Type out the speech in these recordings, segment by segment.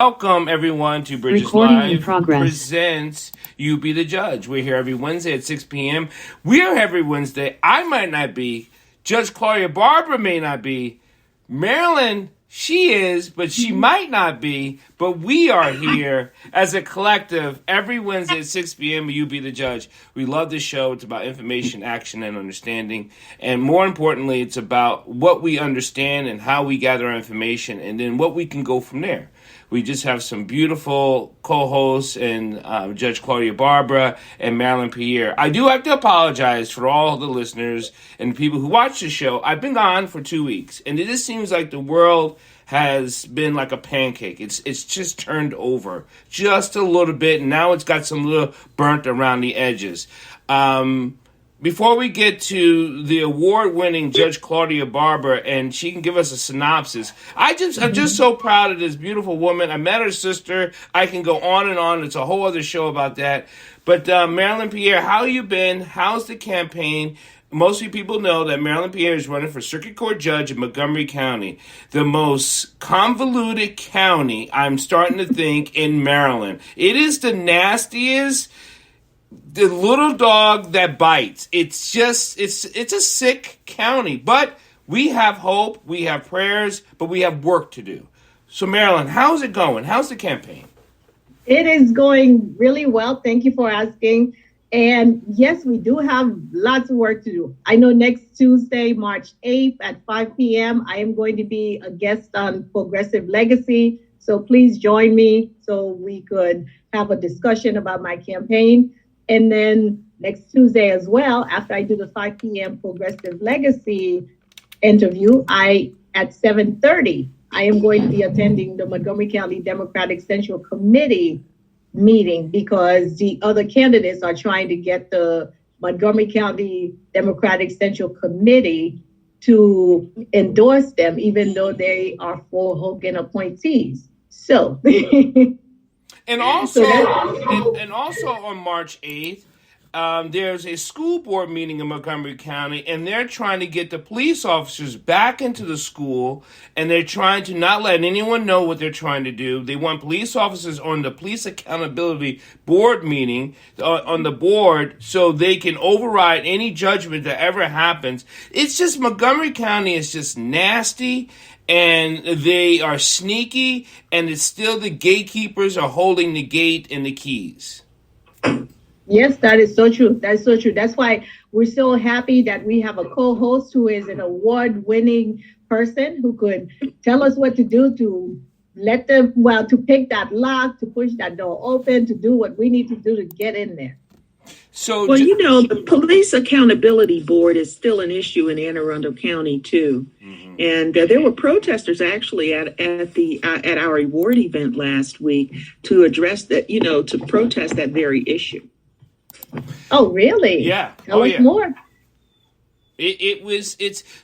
Welcome, everyone, to Bridges Recording in Live progress. presents You Be the Judge. We're here every Wednesday at 6 p.m. We are every Wednesday. I might not be. Judge Claudia Barber may not be. Marylin, she is, but she might not be. But we are here as a collective every Wednesday at 6 p.m. You Be the Judge. We love this show. It's about information, action, and understanding. And more importantly, it's about what we understand and how we gather our information and then what we can go from there. We just have some beautiful co-hosts and Judge Claudia Barber and Marylin Pierre. I do have to apologize for all the listeners and people who watch the show. I've been gone for 2 weeks, and it just seems like the world has been like a pancake. It's just turned over just a little bit, and now it's got some little burnt around the edges. Before we get to the award-winning Judge Claudia Barber, and she can give us a synopsis, I'm just so proud of this beautiful woman. I met her sister. I can go on and on. It's a whole other show about that. But Marylin Pierre, how you been? How's the campaign? Most people know that Marylin Pierre is running for Circuit Court Judge in Montgomery County, the most convoluted county, I'm starting to think, in Maryland. It is the nastiest. The little dog that bites. It's a sick county, but we have hope, we have prayers, but we have work to do. So Marylin, how's it going? How's the campaign? It is going really well. Thank you for asking. And yes, we do have lots of work to do. I know next Tuesday, March 8th at 5 p.m., I am going to be a guest on Progressive Legacy. So please join me so we could have a discussion about my campaign. And then next Tuesday as well, after I do the 5 p.m. Progressive Legacy interview, at 7:30, I am going to be attending the Montgomery County Democratic Central Committee meeting because the other candidates are trying to get the Montgomery County Democratic Central Committee to endorse them, even though they are full Hogan appointees. So... And also on March 8th, there's a school board meeting in Montgomery County, and they're trying to get the police officers back into the school, and they're trying to not let anyone know what they're trying to do. They want police officers on the Police Accountability Board meeting, on the board, so they can override any judgment that ever happens. It's just Montgomery County is just nasty. And they are sneaky, and it's still the gatekeepers are holding the gate and the keys. Yes, that is so true. That's so true. That's why we're so happy that we have a co-host who is an award-winning person who could tell us what to do to to pick that lock, to push that door open, to do what we need to do to get in there. So, well, the Police Accountability Board is still an issue in Anne Arundel County too, and there were protesters actually at our award event last week to address that, to protest that very issue. Oh, really? Yeah. Tell us more.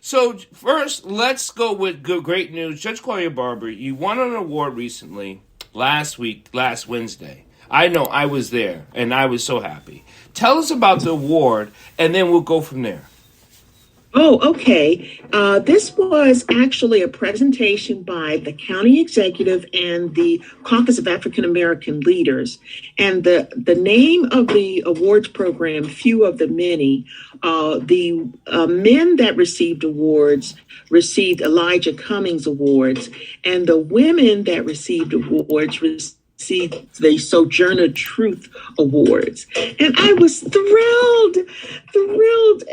So first, let's go with great news. Judge Claudia Barber, you won an award recently last Wednesday. I know, I was there, and I was so happy. Tell us about the award, and then we'll go from there. Oh, okay. This was actually a presentation by the county executive and the Caucus of African American Leaders. And the name of the awards program, Few of the Many, the men that received awards received Elijah Cummings Awards, and the women that received awards received the Sojourner Truth Awards. And I was thrilled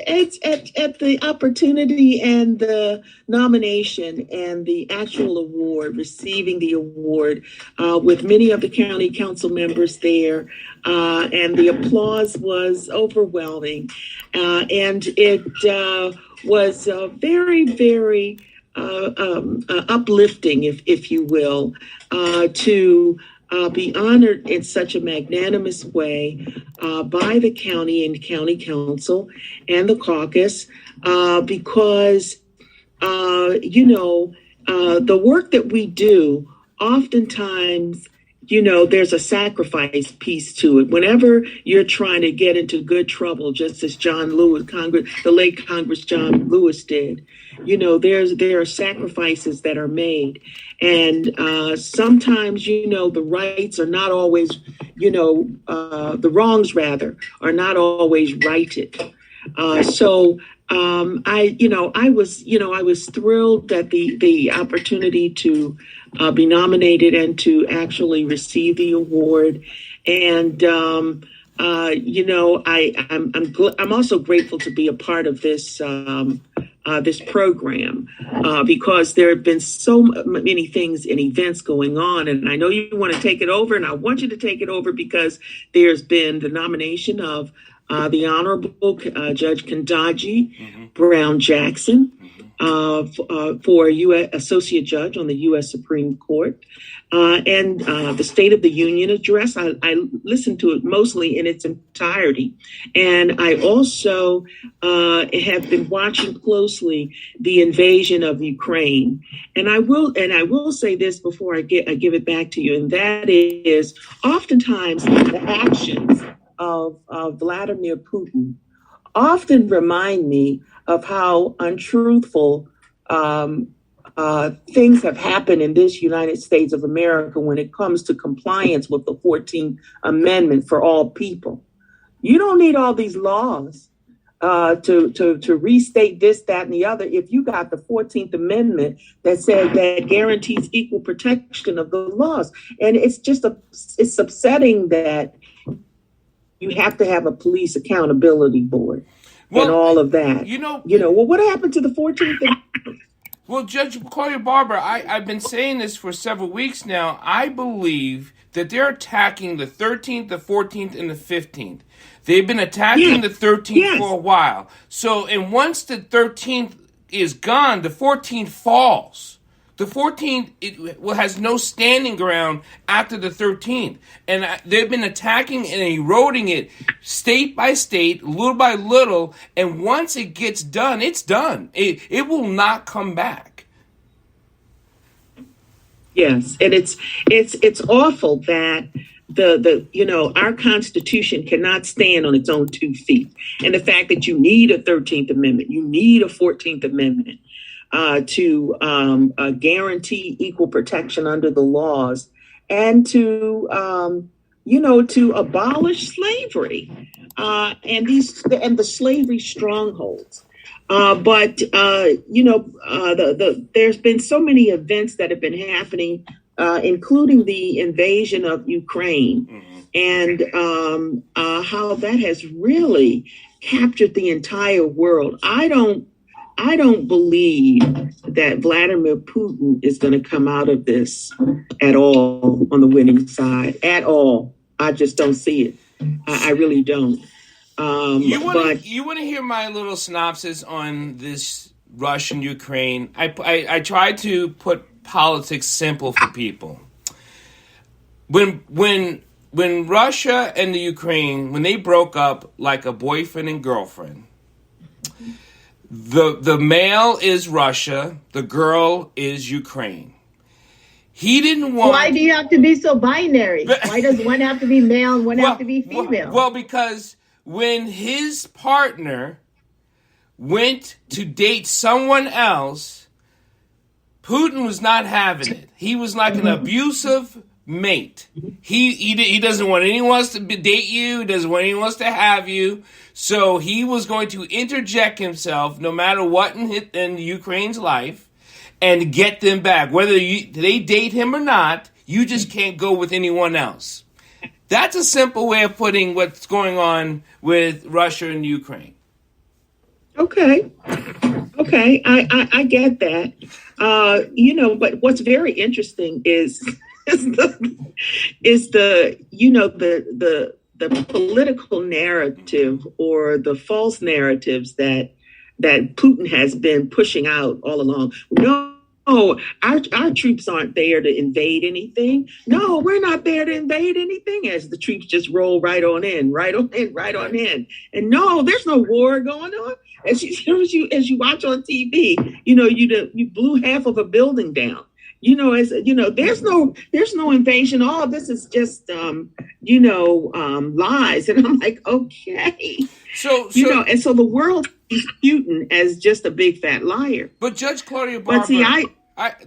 at the opportunity and the nomination and the actual award, receiving the award with many of the county council members there. And the applause was overwhelming. And it was very, very uplifting, if you will, to be honored in such a magnanimous way by the county and county council and the caucus, because, the work that we do oftentimes there's a sacrifice piece to it. Whenever you're trying to get into good trouble, just as the late Congress John Lewis did, there are sacrifices that are made. And sometimes, the rights are not always, the wrongs rather are not always righted. I was thrilled that the opportunity to be nominated and to actually receive the award. And, I'm also grateful to be a part of this program because there have been so many things and events going on. And I know you want to take it over, and I want you to take it over because there's been the nomination of the Honorable Judge Kendaji Brown Jackson for a U.S. Associate Judge on the U.S. Supreme Court. And the State of the Union address, I listened to it mostly in its entirety. And I also have been watching closely the invasion of Ukraine. And I will say this before I give it back to you, and that is oftentimes the actions of Vladimir Putin often remind me of how untruthful things have happened in this United States of America when it comes to compliance with the 14th Amendment for all people. You don't need all these laws to restate this, that, and the other if you got the 14th Amendment that guarantees equal protection of the laws. And it's upsetting that you have to have a police accountability board and all of that. Well, what happened to the 14th Amendment? Well, Judge Claudia Barber, I've been saying this for several weeks now. I believe that they're attacking the 13th, the 14th, and the 15th. They've been attacking the 13th for a while. So, and once the 13th is gone, the 14th falls. The 14th has no standing ground after the 13th. And they've been attacking and eroding it state by state, little by little. And once it gets done, it's done. It will not come back. Yes. And it's awful that our Constitution cannot stand on its own 2 feet. And the fact that you need a 13th Amendment, you need a 14th Amendment. To guarantee equal protection under the laws and to abolish slavery and the slavery strongholds. There's been so many events that have been happening, including the invasion of Ukraine and how that has really captured the entire world. I don't believe that Vladimir Putin is going to come out of this at all on the winning side at all. I just don't see it. I really don't. You want to hear my little synopsis on this Russian-Ukraine? I try to put politics simple for people. When Russia and the Ukraine, when they broke up like a boyfriend and girlfriend, The male is Russia, the girl is Ukraine. He didn't want... Why do you have to be so binary? Why does one have to be male and one have to be female? Well, because when his partner went to date someone else, Putin was not having it. He was like an abusive mate. He doesn't want anyone else to date you. He doesn't want anyone else to have you. So he was going to interject himself, no matter what in Ukraine's life, and get them back. Whether they date him or not, you just can't go with anyone else. That's a simple way of putting what's going on with Russia and Ukraine. Okay, I get that. But what's very interesting is the political narrative or the false narratives that Putin has been pushing out all along. No, our troops aren't there to invade anything. No, we're not there to invade anything, as the troops just roll right on in. And no, there's no war going on. As you watch on TV, you blew half of a building down. there's no invasion. All this is just, lies. And I'm like, okay. And so the world sees Putin as just a big fat liar. But Judge Claudia Barber, but see,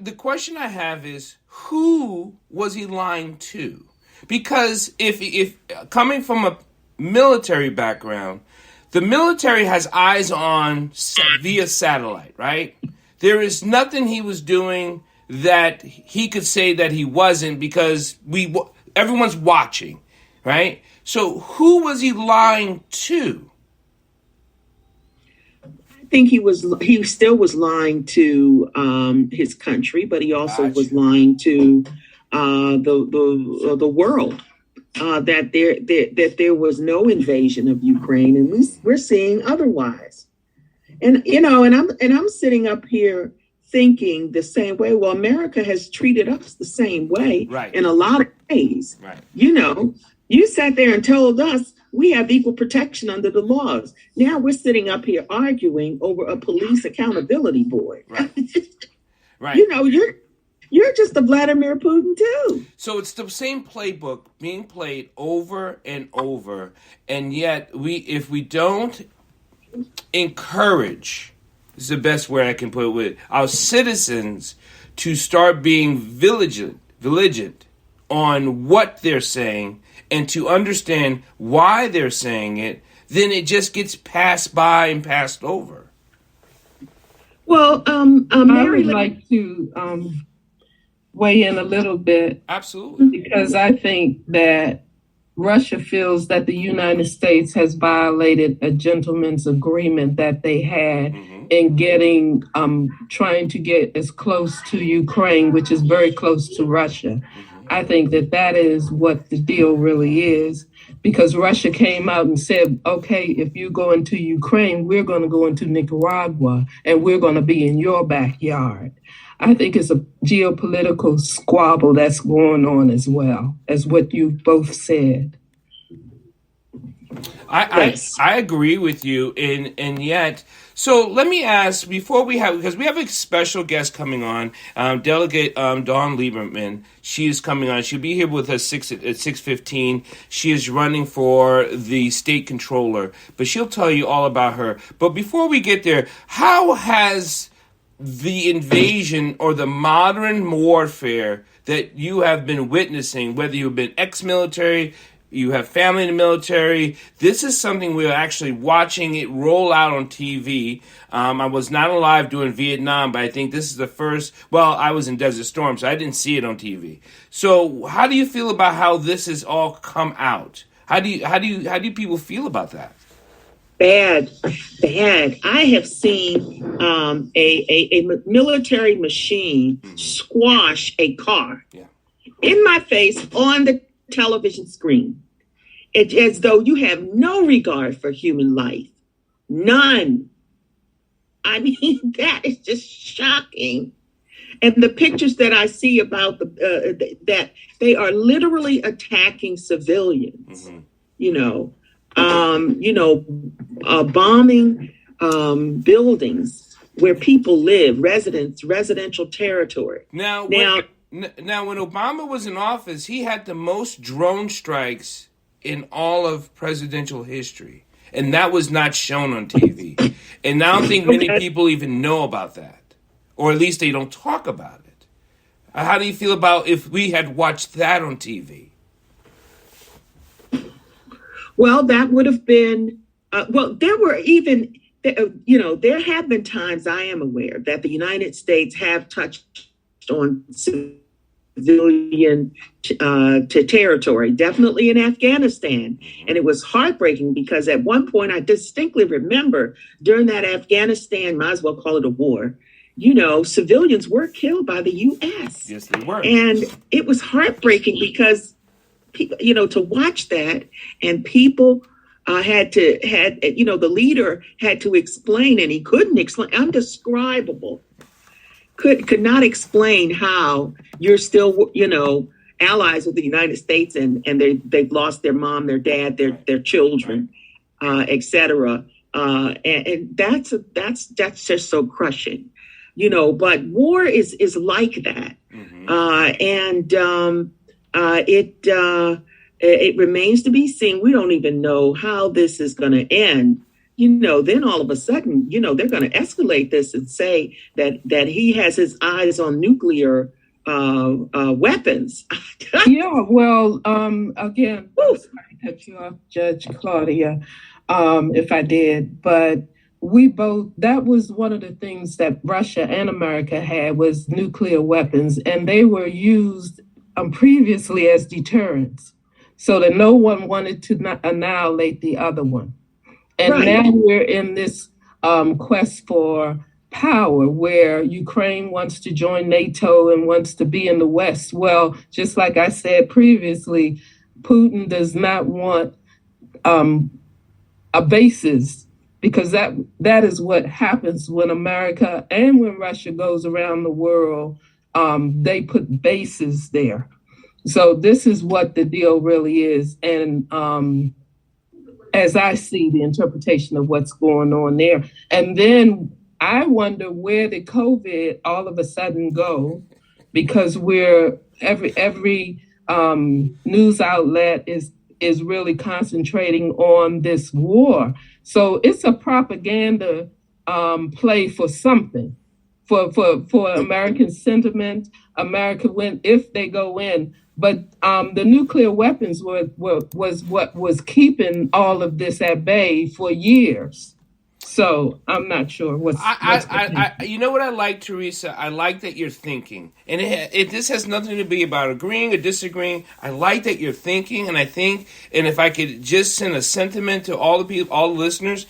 the question I have is, who was he lying to? Because if coming from a military background, the military has eyes on via satellite, right? There is nothing he was doing that he could say that he wasn't, because everyone's watching, right? So who was he lying to? I think he still was lying to his country, but he also was lying to the world, that there was no invasion of Ukraine, and we're seeing otherwise. And I'm sitting up here thinking the same way. Well, America has treated us the same way, right, in a lot of ways. Right. You sat there and told us we have equal protection under the laws. Now we're sitting up here arguing over a police accountability board. Right. Right. You're just a Vladimir Putin too. So it's the same playbook being played over and over, and yet if we don't encourage, this is the best word I can put it with, our citizens to start being vigilant on what they're saying and to understand why they're saying it, then it just gets passed by and passed over. Well, I would like to weigh in a little bit. Absolutely. Because I think that Russia feels that the United States has violated a gentleman's agreement that they had in trying to get as close to Ukraine, which is very close to Russia. I think that is what the deal really is, because Russia came out and said, okay, if you go into Ukraine, we're going to go into Nicaragua and we're going to be in your backyard. I think it's a geopolitical squabble that's going on as well as what you both said. I agree with you, and yet, so let me ask because we have a special guest coming on, Delegate Brooke Lieberman. She is coming on. She'll be here with us at 6:15. She is running for the state controller, but she'll tell you all about her. But before we get there, how has the invasion or the modern warfare that you have been witnessing, whether you've been ex-military, you have family in the military, this is something we're actually watching it roll out on TV. I was not alive during Vietnam, but I think this is the first. Well, I was in Desert Storm, so I didn't see it on TV. So how do you feel about how this has all come out? How do people feel about that? Bad. I have seen a military machine squash a car in my face on the television screen. It's as though you have no regard for human life. None. I mean, that is just shocking. And the pictures that I see about that they are literally attacking civilians, bombing buildings where people live, residential territory. Now, when Obama was in office, he had the most drone strikes in all of presidential history. And that was not shown on TV. And I don't think many people even know about that. Or at least they don't talk about it. How do you feel about if we had watched that on TV? Well, that would have been, there were even, there have been times I am aware that the United States have touched on civilian territory, definitely in Afghanistan. And it was heartbreaking because at one point I distinctly remember during that Afghanistan, might as well call it a war, civilians were killed by the U.S. Yes, they were. And it was heartbreaking because, to watch that, and people the leader had to explain, and he couldn't explain, undescribable, could not explain how you're still, allies with the United States and they've lost their mom, their dad, their children, et cetera. And that's just so crushing. but war is like that. It remains to be seen. We don't even know how this is going to end. Then all of a sudden, they're going to escalate this and say that he has his eyes on nuclear weapons. Yeah, well, again, sorry to cut you off, Judge Claudia, if I did, but that was one of the things that Russia and America had was nuclear weapons, and they were used previously as deterrents, so that no one wanted to annihilate the other one. And now we're in this quest for power where Ukraine wants to join NATO and wants to be in the West. Well, just like I said previously, Putin does not want a bases, because that is what happens when America and when Russia goes around the world. They put bases there. So this is what the deal really is. And as I see the interpretation of what's going on there. And then I wonder, where did COVID all of a sudden go? Because every news outlet is really concentrating on this war. So it's a propaganda play for something, for American sentiment. America win if they go in. But the nuclear weapons was what was keeping all of this at bay for years. So I'm not sure what's you know what I like, Teresa? I like that you're thinking. And this has nothing to be about agreeing or disagreeing. I like that you're thinking. And and if I could just send a sentiment to all the people, all the listeners,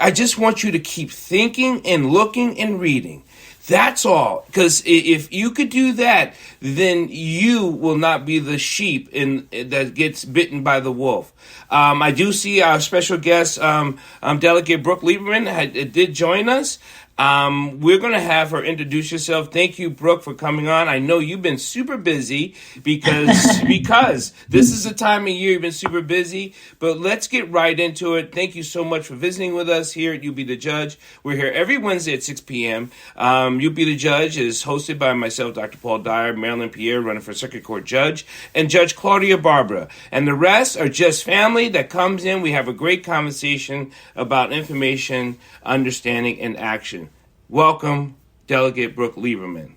I just want you to keep thinking and looking and reading. That's all. Because if you could do that, then you will not be the sheep that gets bitten by the wolf. I do see our special guest, Delegate Brooke Lieberman, did join us. We're going to have her introduce herself. Thank you, Brooke, for coming on. I know you've been super busy because this is the time of year you've been super busy, but let's get right into it. Thank you so much for visiting with us here at You Be the Judge. We're here every Wednesday at 6 p.m. You Be the Judge is hosted by myself, Dr. Paul, Dyer, Marylin, Pierre, running for Circuit Court Judge, and Judge Claudia, Barber. And the rest are just family that comes in. We have a great conversation about information, understanding, and action. Welcome, Delegate Brooke Lieberman.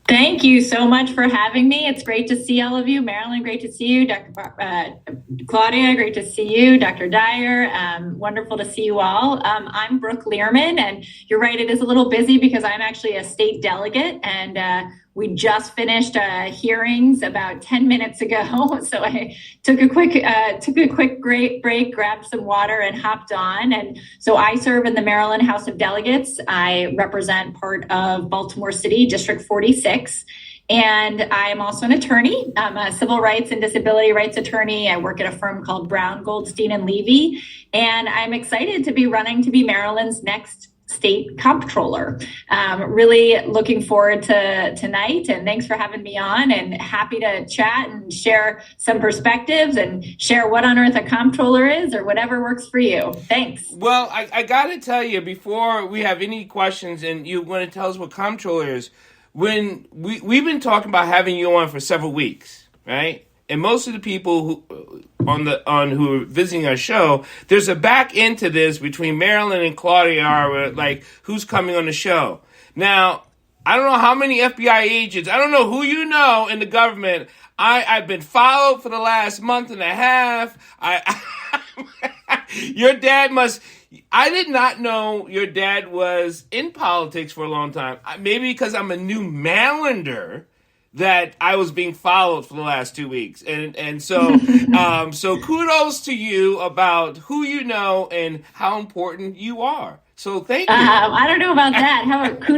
Thank you so much for having me. It's great to see all of you. Marylin, great to see you. Claudia, great to see you. Dr. Dyer, wonderful to see you all. I'm Brooke Lieberman, and you're right, it is a little busy because I'm actually a state delegate, and we just finished hearings about 10 minutes ago. So I took a quick break, grabbed some water, and hopped on. And so I serve in the Maryland House of Delegates. I represent part of Baltimore City, District 46. And I am also an attorney. I'm a civil rights and disability rights attorney. I work at a firm called Brown, Goldstein, and Levy. And I'm excited to be running to be Maryland's next state comptroller. Really looking forward to tonight, and thanks for having me on, and happy to chat and share some perspectives and share what on earth a comptroller is, or whatever works for you. Thanks. Well, I got to tell you, before we have any questions and you want to tell us what comptroller is, when we've been talking about having you on for several weeks, right? And most of the people who are visiting our show, there's a back end to this between Marylin and Claudia are like, who's coming on the show. Now, I don't know how many FBI agents, I don't know who you know in the government. I've been followed for the last month and a half. Your dad I did not know your dad was in politics for a long time. Maybe because I'm a new Marylander, that I was being followed for the last 2 weeks. And so so kudos to you about who you know and how important you are. So thank you. I don't know about that.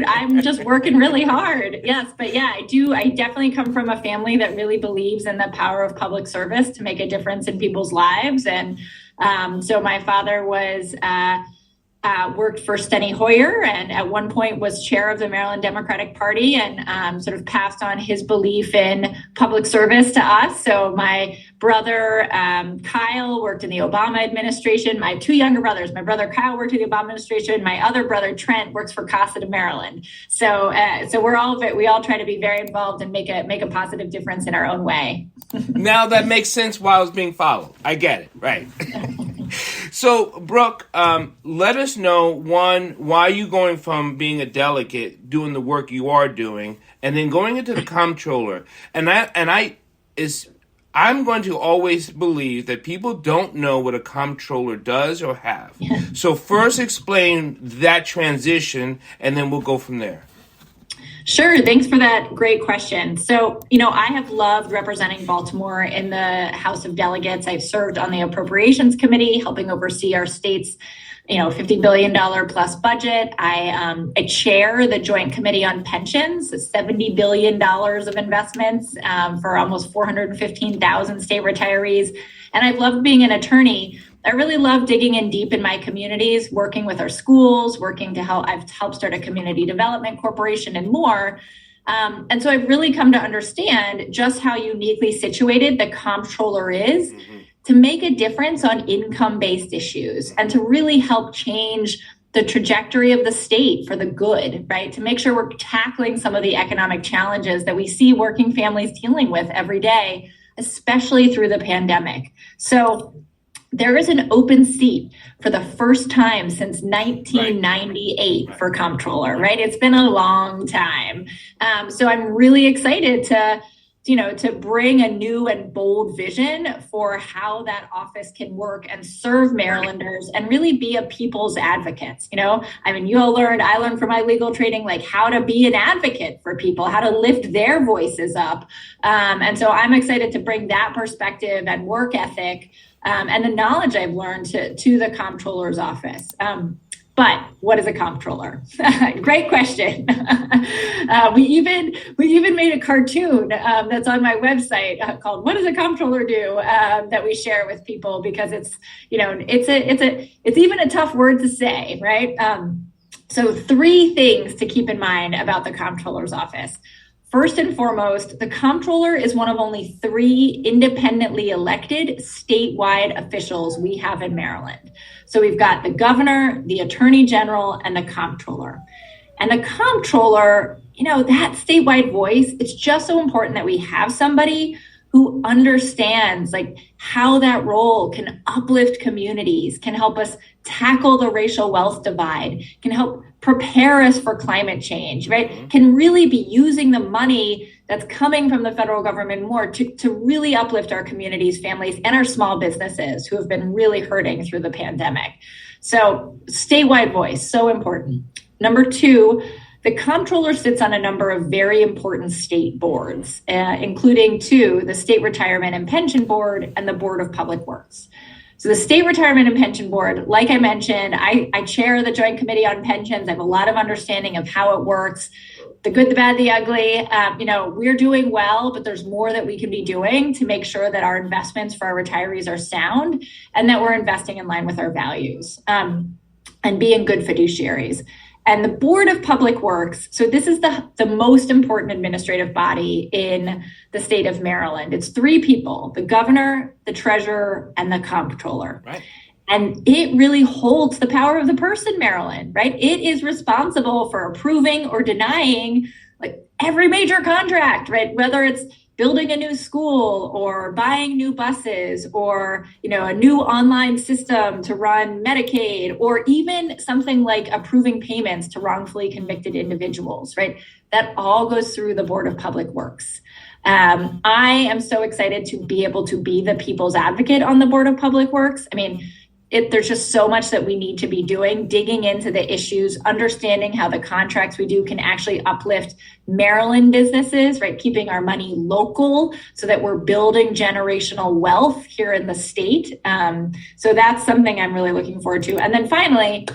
I'm just working really hard. Yes, but yeah, I definitely come from a family that really believes in the power of public service to make a difference in people's lives. And so my father was worked for Steny Hoyer, and at one point was chair of the Maryland Democratic Party, and sort of passed on his belief in public service to us. So my brother, Kyle, worked in the Obama administration. My two younger brothers, my brother Kyle worked in the Obama administration. My other brother, Trent, works for CASA de Maryland. So we all try to be very involved and make a positive difference in our own way. Now that makes sense while it's being followed. I get it, right? So, Brooke, let us know, one, why you going from being a delegate, doing the work you are doing, and then going into the comptroller. I'm going to always believe that people don't know what a comptroller does or have. So first explain that transition, and then we'll go from there. Sure. Thanks for that great question. So, I have loved representing Baltimore in the House of Delegates. I've served on the Appropriations Committee, helping oversee our state's, $50 billion plus budget. I chair the Joint Committee on Pensions, $70 billion of investments for almost 415,000 state retirees. And I've loved being an attorney. I really love digging in deep in my communities, working with our schools, I've helped start a community development corporation and more. And so I've really come to understand just how uniquely situated the comptroller is to make a difference on income-based issues and to really help change the trajectory of the state for the good, right? To make sure we're tackling some of the economic challenges that we see working families dealing with every day, especially through the pandemic. So there is an open seat for the first time since 1998 for comptroller, right? It's been a long time. So I'm really excited to bring a new and bold vision for how that office can work and serve Marylanders and really be a people's advocate. You all I learned from my legal training, like how to be an advocate for people, how to lift their voices up. And so I'm excited to bring that perspective and work ethic and the knowledge I've learned to the comptroller's office. But what is a comptroller? Great question. We even made a cartoon that's on my website called "What Does a Comptroller Do?" That we share with people because it's even a tough word to say, right? So 3 things to keep in mind about the comptroller's office. First and foremost, the comptroller is one of only 3 independently elected statewide officials we have in Maryland. So we've got the governor, the attorney general, and the comptroller. And the comptroller, that statewide voice, it's just so important that we have somebody who understands how that role can uplift communities, can help us tackle the racial wealth divide, can help prepare us for climate change, right? Can really be using the money that's coming from the federal government more to really uplift our communities, families, and our small businesses who have been really hurting through the pandemic. So statewide voice, so important. Number 2, the comptroller sits on a number of very important state boards, including 2, the State Retirement and Pension Board and the Board of Public Works. So the State Retirement and Pension Board, like I mentioned, I chair the Joint Committee on Pensions. I have a lot of understanding of how it works, the good, the bad, the ugly. We're doing well, but there's more that we can be doing to make sure that our investments for our retirees are sound and that we're investing in line with our values and being good fiduciaries. And the Board of Public Works, so this is the most important administrative body in the state of Maryland. It's 3 people, the governor, the treasurer, and the comptroller. Right. And it really holds the power of the purse in Maryland, right? It is responsible for approving or denying every major contract, right? Whether it's building a new school or buying new buses or, a new online system to run Medicaid, or even something like approving payments to wrongfully convicted individuals, right? That all goes through the Board of Public Works. I am so excited to be able to be the people's advocate on the Board of Public Works. There's just so much that we need to be doing, digging into the issues, understanding how the contracts we do can actually uplift Maryland businesses, right? Keeping our money local so that we're building generational wealth here in the state. So that's something I'm really looking forward to. And then finally,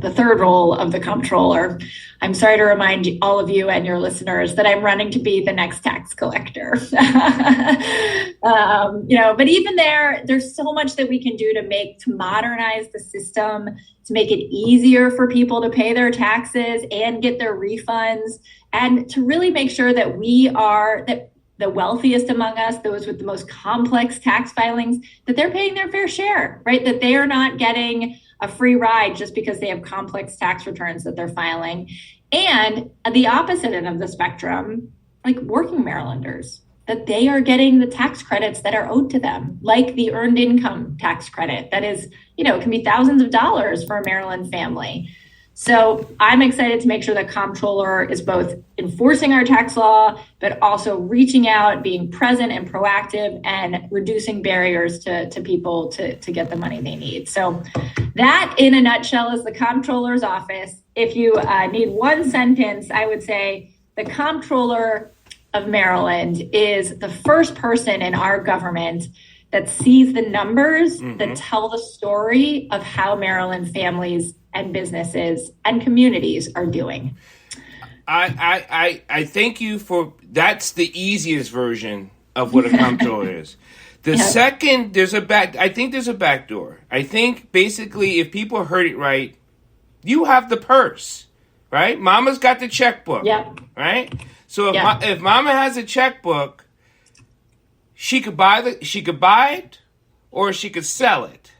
the third role of the comptroller. I'm sorry to remind all of you and your listeners that I'm running to be the next tax collector. But even there's so much that we can do to modernize the system, to make it easier for people to pay their taxes and get their refunds, and to really make sure that that the wealthiest among us, those with the most complex tax filings, that they're paying their fair share, right? That they are not getting a free ride just because they have complex tax returns that they're filing. And at the opposite end of the spectrum, like working Marylanders, that they are getting the tax credits that are owed to them, like the earned income tax credit that is, can be thousands of dollars for a Maryland family. So I'm excited to make sure that comptroller is both enforcing our tax law, but also reaching out, being present and proactive, and reducing barriers to people to get the money they need. So that, in a nutshell, is the comptroller's office. If you need one sentence, I would say the Comptroller of Maryland is the first person in our government that sees the numbers that tell the story of how Maryland families and businesses and communities are doing. I thank you for, that's the easiest version of what a comptroller is. The second, I think there's a back door. I think basically if people heard it right, you have the purse, right? Mama's got the checkbook, right? So if Mama has a checkbook, she could buy it or she could sell it.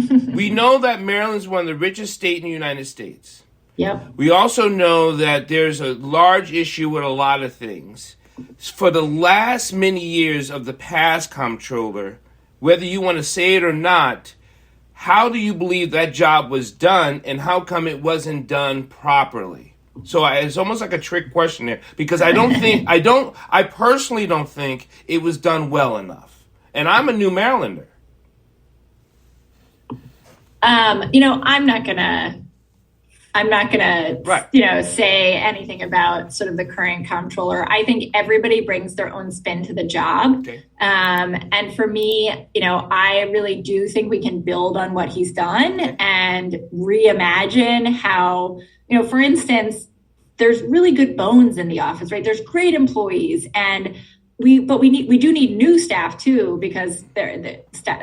We know that Maryland's one of the richest states in the United States. Yep. We also know that there's a large issue with a lot of things. For the last many years of the past comptroller, whether you want to say it or not, how do you believe that job was done, and how come it wasn't done properly? So it's almost like a trick question there, because I personally don't think it was done well enough. And I'm a new Marylander. I'm not gonna, say anything about sort of the current comptroller. I think everybody brings their own spin to the job. Okay. And for me, I really do think we can build on what he's done and reimagine how, for instance, there's really good bones in the office, right? There's great employees, and we do need new staff too, because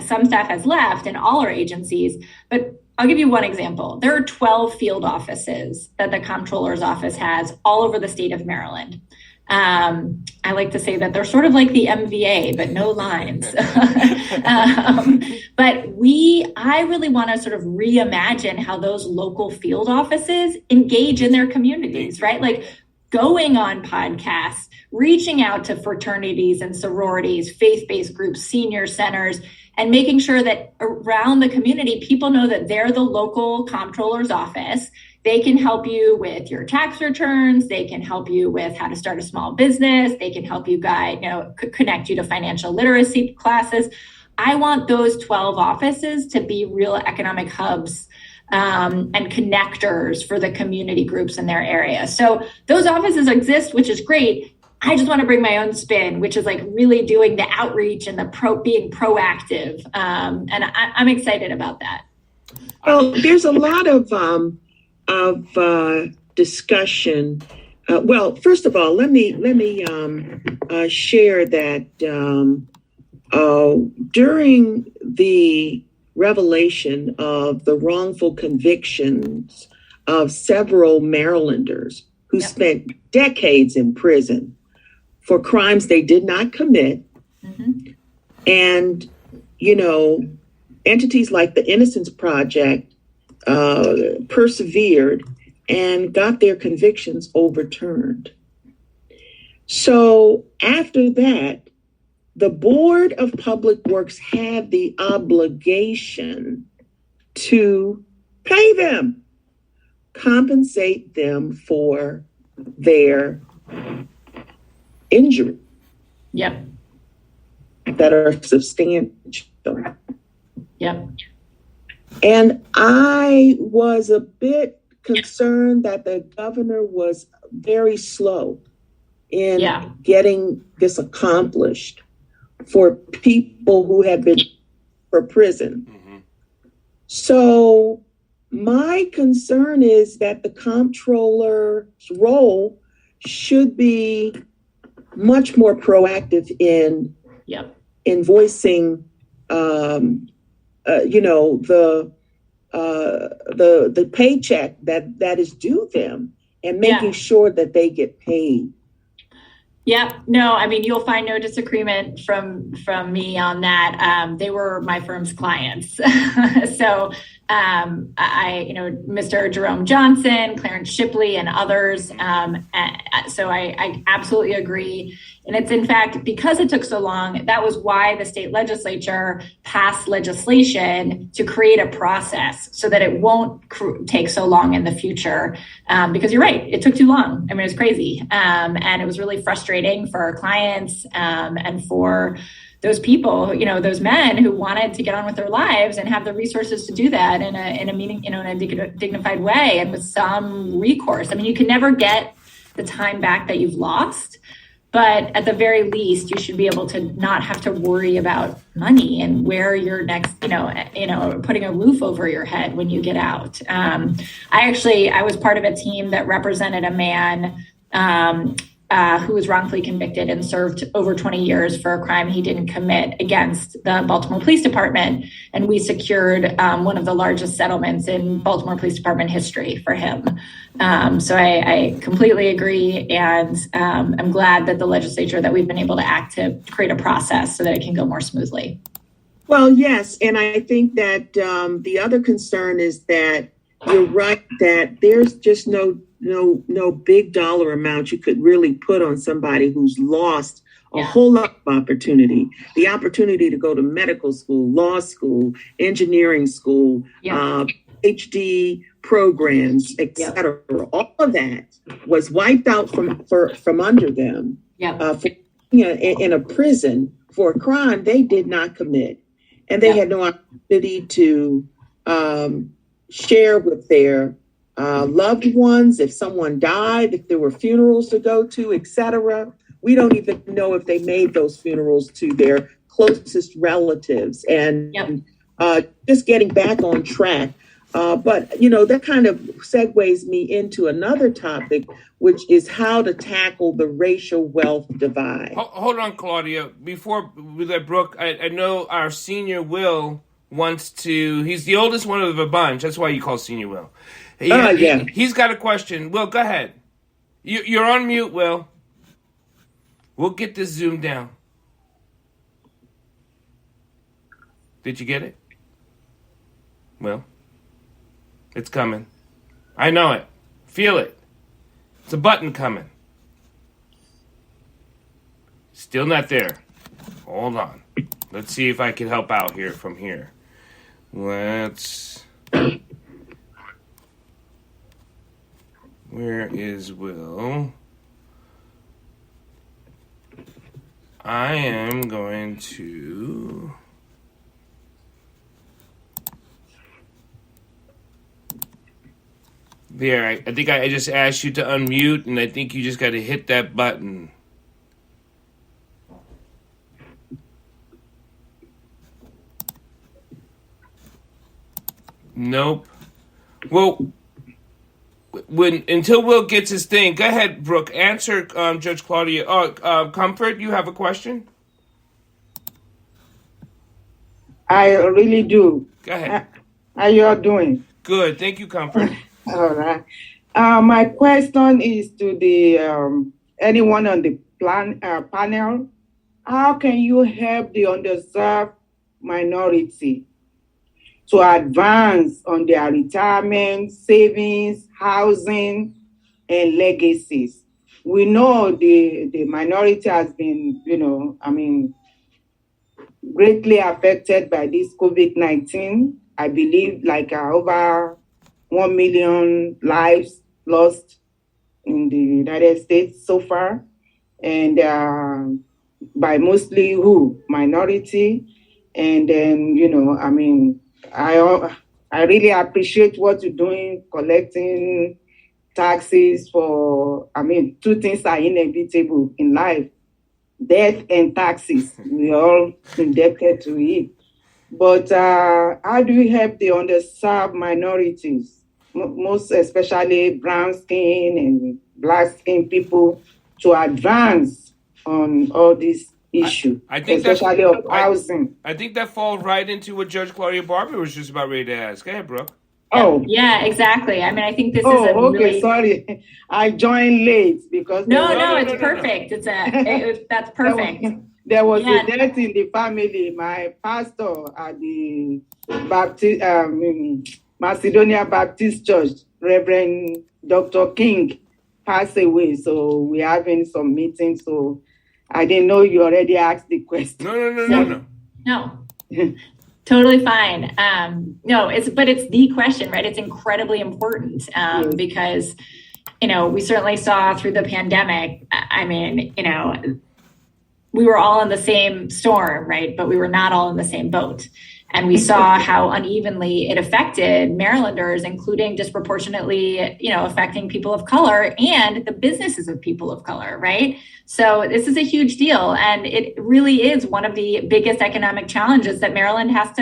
some staff has left in all our agencies. But I'll give you one example. There are 12 field offices that the comptroller's office has all over the state of Maryland. I like to say that they're sort of like the MVA, but no lines. But I really want to sort of reimagine how those local field offices engage in their communities, right? Like going on podcasts, reaching out to fraternities and sororities, faith-based groups, senior centers, and making sure that around the community, people know that they're the local comptroller's office. They can help you with your tax returns. They can help you with how to start a small business. They can help you connect you to financial literacy classes. I want those 12 offices to be real economic hubs and connectors for the community groups in their area. So those offices exist, which is great. I just want to bring my own spin, which is like really doing the outreach and being proactive. And I'm excited about that. Well, there's a lot of discussion. Well, first of all, let me share that during the revelation of the wrongful convictions of several Marylanders who spent decades in prison for crimes they did not commit, and entities like the Innocence Project persevered and got their convictions overturned. So after that, the Board of Public Works had the obligation to pay them, compensate them for their injury. Yep. That are substantial. Yep. And I was a bit concerned that the governor was very slow in getting this accomplished for people who had been for prison. So My concern is that the comptroller's role should be much more proactive in voicing, the paycheck that is due them, and making sure that they get paid. Yeah, no, I mean, you'll find no disagreement from me on that. They were my firm's clients. So Mr. Jerome Johnson, Clarence Shipley, and others. So I absolutely agree. And it's, in fact, because it took so long, that was why the state legislature passed legislation to create a process so that it won't take so long in the future. Because you're right, it took too long. I mean, it was crazy. And it was really frustrating for our clients and for those people, those men who wanted to get on with their lives and have the resources to do that in a dignified way and with some recourse. I mean, you can never get the time back that you've lost, but at the very least, you should be able to not have to worry about money and where you're next, putting a roof over your head when you get out. I was part of a team that represented a man who was wrongfully convicted and served over 20 years for a crime he didn't commit against the Baltimore Police Department. And we secured one of the largest settlements in Baltimore Police Department history for him. So I completely agree. And I'm glad that the legislature, that we've been able to act to create a process so that it can go more smoothly. Well, yes. And I think that the other concern is that you're right, that there's just no big dollar amount you could really put on somebody who's lost a whole lot of opportunity. The opportunity to go to medical school, law school, engineering school, PhD programs, etc. All of that was wiped out from under them in a prison for a crime they did not commit. And they had no opportunity to share with their loved ones, if someone died, if there were funerals to go to, etc. We don't even know if they made those funerals to their closest relatives. And just getting back on track. But, that kind of segues me into another topic, which is how to tackle the racial wealth divide. Hold on, Claudia. Before we let Brooke, I know our senior Will wants to, he's the oldest one of the bunch. That's why you call senior Will. He's got a question. Will, go ahead. You're on mute, Will. We'll get this zoomed down. Did you get it? Will? It's coming. I know it. Feel it. It's a button coming. Still not there. Hold on. Let's see if I can help out here from here. Where is Will? I am going to... There, I think I just asked you to unmute, and I think you just got to hit that button. Nope. Well, until Will gets his thing, go ahead, Brooke. Answer Judge Claudia. Comfort, you have a question? I really do. Go ahead. How you all doing? Good. Thank you, Comfort. All right. My question is to the anyone on the panel. How can you help the underserved minority to advance on their retirement, savings, housing, and legacies? We know the minority has been, greatly affected by this COVID-19. I believe over 1 million lives lost in the United States so far, and by mostly minority. And then, I really appreciate what you're doing, collecting taxes for, two things are inevitable in life: death and taxes. We're all indebted to it. But how do you help the underserved minorities, most especially brown skin and black skin people, to advance on all these issues, especially of housing? I think that falls right into what Judge Claudia Barber was just about ready to ask. Go ahead, Brooke. Oh, yeah, exactly. I mean, I think this is a really... sorry, I joined late because it's perfect. That's perfect. There was a death in the family. My pastor at the Macedonia Baptist Church, Reverend Dr. King, passed away. So we're having some meetings. So I didn't know you already asked the question. No. Totally fine. It's the question, right? It's incredibly important because, we certainly saw through the pandemic. I mean, we were all in the same storm, right? But we were not all in the same boat. And we saw how unevenly it affected Marylanders, including disproportionately, affecting people of color and the businesses of people of color, right? So this is a huge deal. And it really is one of the biggest economic challenges that Maryland has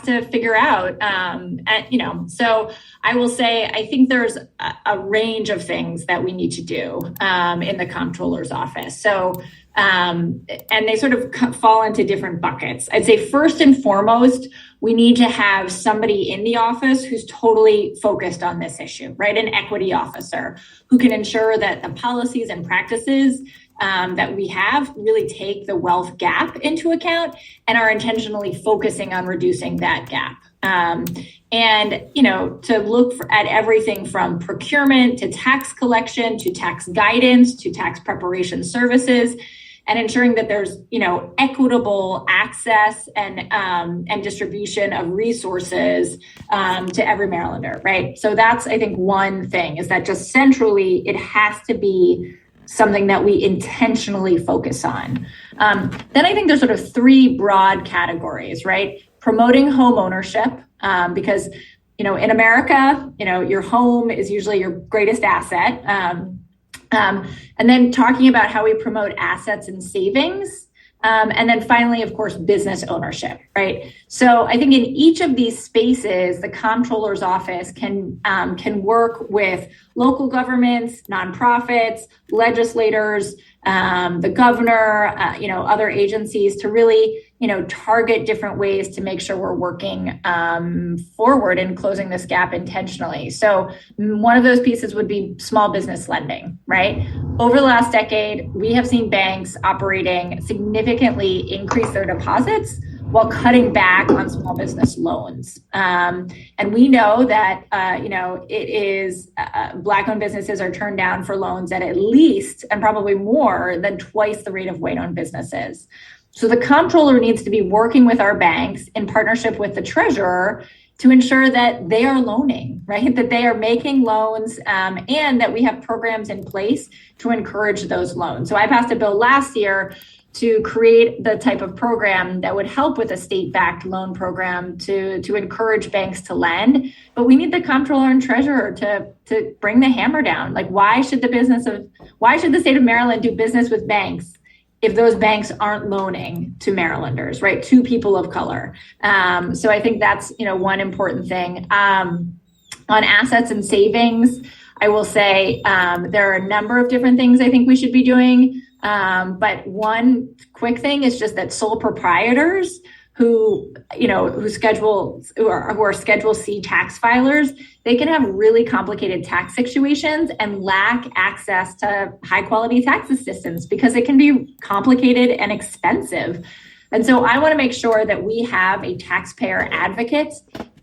to figure out. So I will say, I think there's a range of things that we need to do in the comptroller's office. So, and they sort of fall into different buckets. I'd say first and foremost, we need to have somebody in the office who's totally focused on this issue, right? An equity officer who can ensure that the policies and practices that we have really take the wealth gap into account and are intentionally focusing on reducing that gap. To look at everything from procurement to tax collection to tax guidance to tax preparation services, and ensuring that there's, equitable access and distribution of resources to every Marylander, right? So that's, I think, one thing is that just centrally, it has to be something that we intentionally focus on. Then I think there's sort of three broad categories, right? Promoting home ownership, because, in America, your home is usually your greatest asset. And then talking about how we promote assets and savings. And then finally, of course, business ownership, right? So I think in each of these spaces, the comptroller's office can work with local governments, nonprofits, legislators, the governor, other agencies to really, target different ways to make sure we're working forward and closing this gap intentionally. So one of those pieces would be small business lending, right? Over the last decade, we have seen banks operating significantly increase their deposits while cutting back on small business loans. And we know that, it is Black-owned businesses are turned down for loans at least and probably more than twice the rate of white-owned businesses. So the comptroller needs to be working with our banks in partnership with the treasurer to ensure that they are loaning, right? That they are making loans and that we have programs in place to encourage those loans. So I passed a bill last year to create the type of program that would help with a state-backed loan program to encourage banks to lend. But we need the comptroller and treasurer to bring the hammer down. Like, why should the state of Maryland do business with banks if those banks aren't loaning to Marylanders, right? To people of color. So I think that's, one important thing. On assets and savings, I will say there are a number of different things I think we should be doing. But one quick thing is just that sole proprietors who are Schedule C tax filers, they can have really complicated tax situations and lack access to high quality tax assistance because it can be complicated and expensive. And so I want to make sure that we have a taxpayer advocate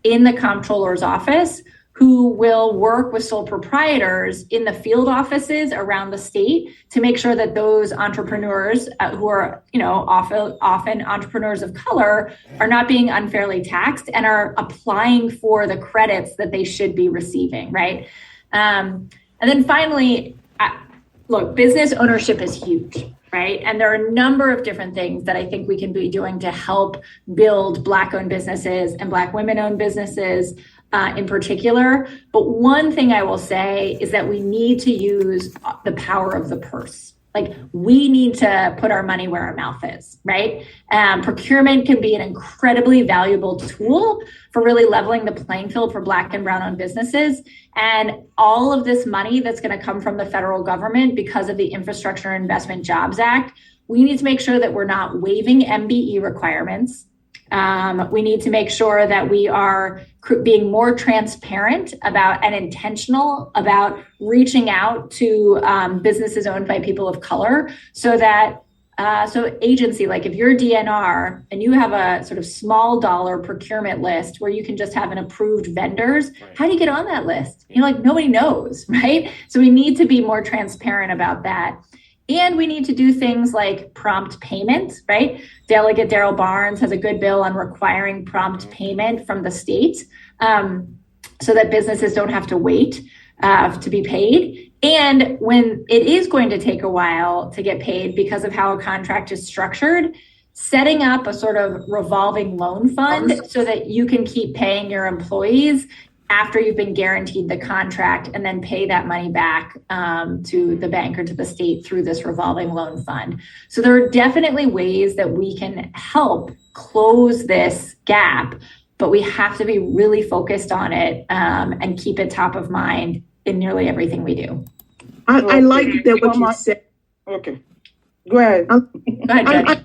in the comptroller's office who will work with sole proprietors in the field offices around the state to make sure that those entrepreneurs who are, often entrepreneurs of color are not being unfairly taxed and are applying for the credits that they should be receiving, right? And then finally, look, business ownership is huge, right? And there are a number of different things that I think we can be doing to help build Black-owned businesses and Black women-owned businesses in particular. But one thing I will say is that we need to use the power of the purse, Like, we need to put our money where our mouth is, right? Procurement can be an incredibly valuable tool for really leveling the playing field for Black and Brown-owned businesses. And all of this money that's going to come from the federal government because of the Infrastructure Investment Jobs Act, we need to make sure that we're not waiving MBE requirements. We need to make sure that we are being more transparent about and intentional about reaching out to businesses owned by people of color, so that so agency, like if you're DNR and you have a sort of small dollar procurement list where you can just have an approved vendors, how do you get on that list? You know, like nobody knows, right? So we need to be more transparent about that. And we need to do things like prompt payment, right? Delegate Daryl Barnes has a good bill on requiring prompt payment from the state so that businesses don't have to wait to be paid. And when it is going to take a while to get paid because of how a contract is structured, setting up a sort of revolving loan fund so that you can keep paying your employees after you've been guaranteed the contract, and then pay that money back to the bank or to the state through this revolving loan fund. So there are definitely ways that we can help close this gap, but we have to be really focused on it and keep it top of mind in nearly everything we do. I like that what you said. Okay, go ahead. Go ahead, Judge.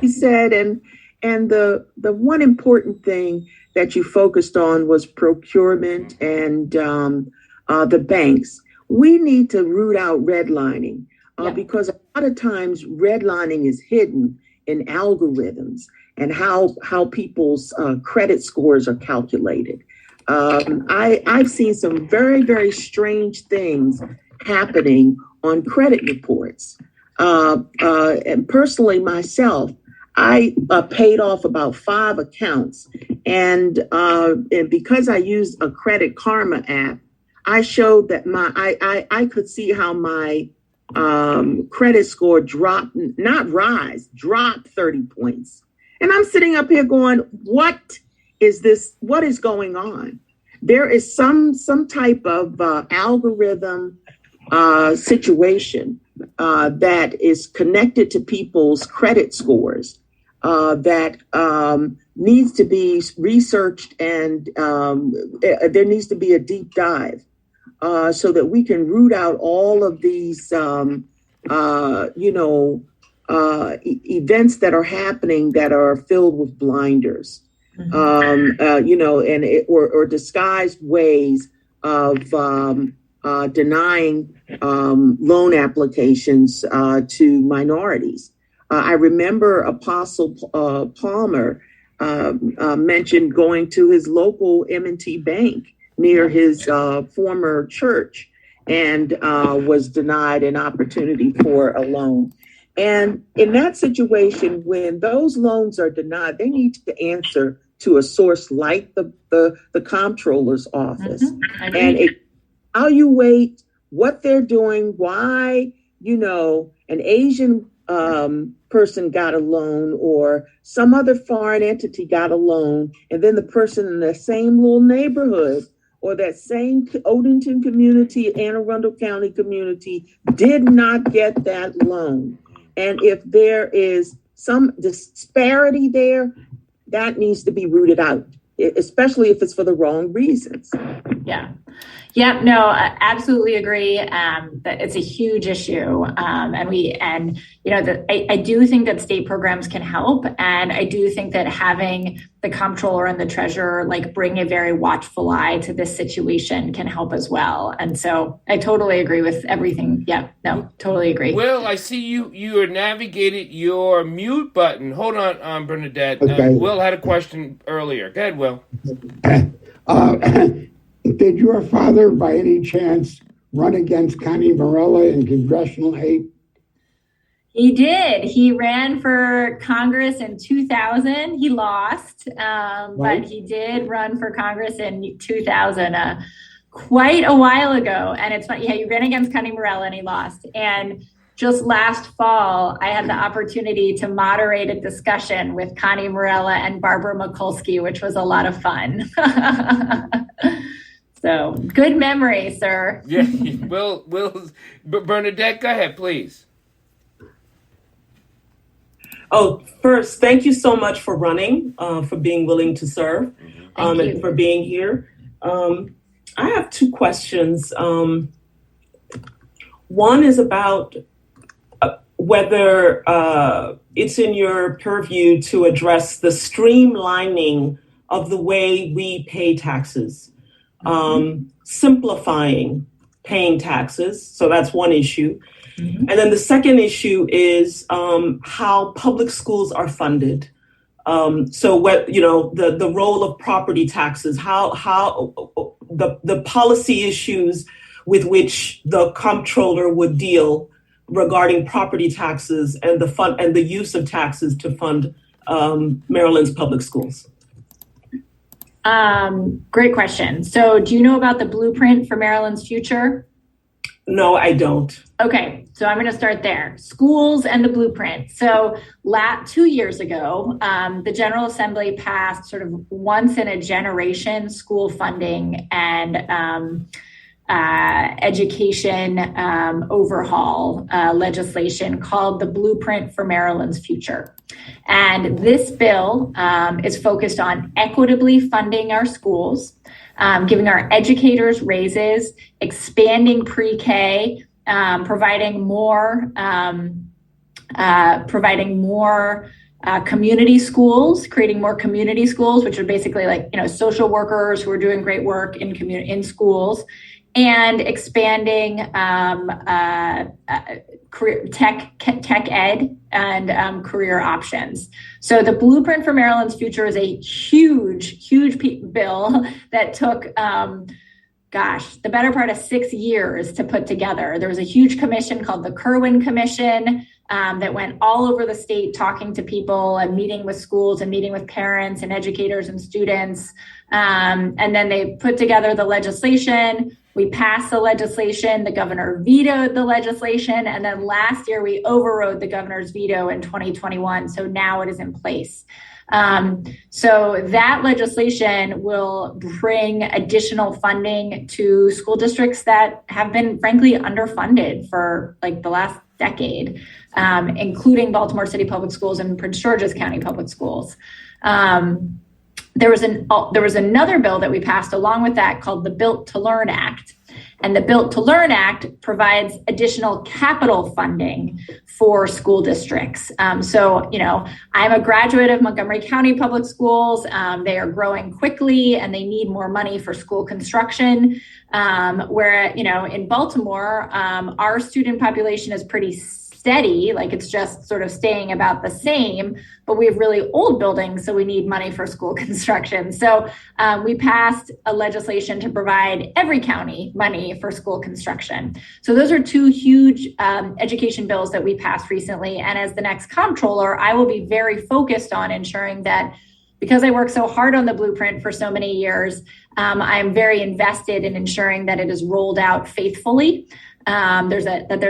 You said, and the one important thing that you focused on was procurement and the banks. We need to root out redlining because a lot of times redlining is hidden in algorithms and how people's credit scores are calculated. I've seen some very, very strange things happening on credit reports. And personally myself, I paid off about 5 accounts, and because I used a Credit Karma app, I showed that I could see how my credit score dropped 30 points. And I'm sitting up here going, what is this? What is going on? There is some type of algorithm situation that is connected to people's credit scores that needs to be researched, and there needs to be a deep dive so that we can root out all of these, events that are happening that are filled with blinders, or disguised ways of denying loan applications to minorities. I remember Apostle Palmer mentioned going to his local M&T bank near his former church and was denied an opportunity for a loan. And in that situation, when those loans are denied, they need to answer to a source like the comptroller's office and evaluate what they're doing, why, an Asian person got a loan or some other foreign entity got a loan, and then the person in the same little neighborhood or that same Odenton community, Anne Arundel County community did not get that loan. And if there is some disparity there, that needs to be rooted out, especially if it's for the wrong reasons. Yeah, no, I absolutely agree that it's a huge issue. I do think that state programs can help. And I do think that having the comptroller and the treasurer bring a very watchful eye to this situation can help as well. And so I totally agree with everything. Yeah, no, totally agree. Will, I see you navigated your mute button. Hold on, Bernadette. Okay. Will had a question earlier. Go ahead, Will. Did your father, by any chance, run against Connie Marilla in congressional aid? He did. He ran for Congress in 2000. He lost, but he did run for Congress in 2000, quite a while ago. And it's funny. Yeah, he ran against Connie Marilla and he lost. And just last fall, I had the opportunity to moderate a discussion with Connie Marilla and Barber Mikulski, which was a lot of fun. So good memory, sir. Yeah, Will, Bernadette, go ahead, please. Oh, first, thank you so much for running, for being willing to serve, and for being here. I have two questions. One is about whether it's in your purview to address the streamlining of the way we pay taxes, simplifying paying taxes. So that's one issue. And then the second issue is how public schools are funded. So what, the role of property taxes, how the policy issues with which the comptroller would deal regarding property taxes and the use of taxes to fund Maryland's public schools. Great question. So do you know about the blueprint for Maryland's future? No, I don't. Okay, so I'm going to start there. Schools and the blueprint. So 2 years ago, the General Assembly passed sort of once in a generation school funding and education overhaul legislation called the Blueprint for Maryland's Future. And this bill is focused on equitably funding our schools, giving our educators raises, expanding pre-K, providing more community schools, creating more community schools, which are basically like, social workers who are doing great work in schools, and expanding career tech ed and career options. So the Blueprint for Maryland's Future is a huge bill that took, the better part of 6 years to put together. There was a huge commission called the Kirwan Commission that went all over the state talking to people and meeting with schools and meeting with parents and educators and students. And then they put together the legislation. We passed the legislation, the governor vetoed the legislation, and then last year we overrode the governor's veto in 2021, so now it is in place. So that legislation will bring additional funding to school districts that have been frankly underfunded for like the last decade, including Baltimore City Public Schools and Prince George's County Public Schools. There was another bill that we passed along with that called the Built to Learn Act. And the Built to Learn Act provides additional capital funding for school districts. So, I'm a graduate of Montgomery County Public Schools. They are growing quickly and they need more money for school construction. Where, in Baltimore, our student population is pretty steady, like it's just sort of staying about the same, but we have really old buildings, so we need money for school construction. So we passed a legislation to provide every county money for school construction. So those are two huge education bills that we passed recently. And as the next comptroller, I will be very focused on ensuring that, because I worked so hard on the blueprint for so many years, I'm very invested in ensuring that it is rolled out faithfully. There's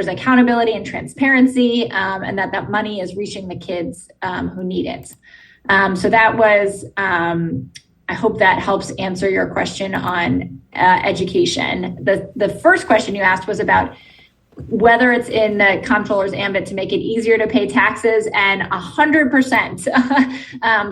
accountability and transparency, and that money is reaching the kids who need it. So that was, I hope that helps answer your question on education. The first question you asked was about whether it's in the comptroller's ambit to make it easier to pay taxes, and 100%.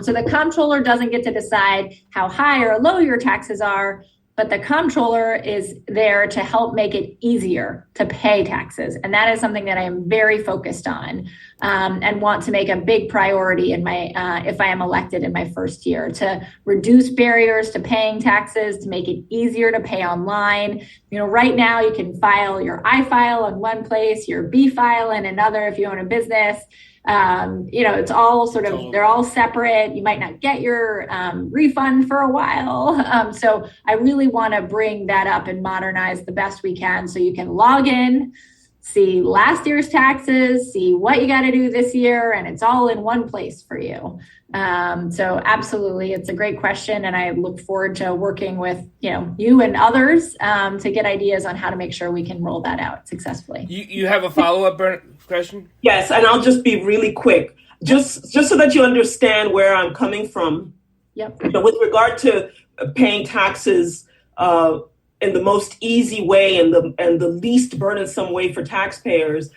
So the comptroller doesn't get to decide how high or low your taxes are, but the comptroller is there to help make it easier to pay taxes. And that is something that I am very focused on and want to make a big priority in my, if I am elected in my first year, to reduce barriers to paying taxes, to make it easier to pay online. Right now you can file your I-file in one place, your B-file in another if you own a business. It's all sort of, they're all separate. You might not get your refund for a while. So I really want to bring that up and modernize the best we can, so you can log in, see last year's taxes, see what you got to do this year, and it's all in one place for you. So absolutely, it's a great question, and I look forward to working with you and others to get ideas on how to make sure we can roll that out successfully. You have a follow-up question? Yes, and I'll just be really quick, just so that you understand where I'm coming from. Yep. With regard to paying taxes in the most easy way and the least burdensome way for taxpayers,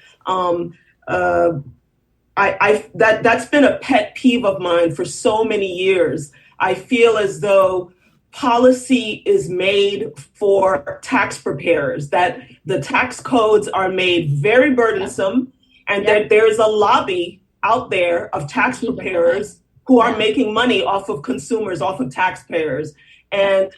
that's been a pet peeve of mine for so many years. I feel as though policy is made for tax preparers, that the tax codes are made very burdensome, and that there's a lobby out there of tax preparers who are making money off of consumers, off of taxpayers. And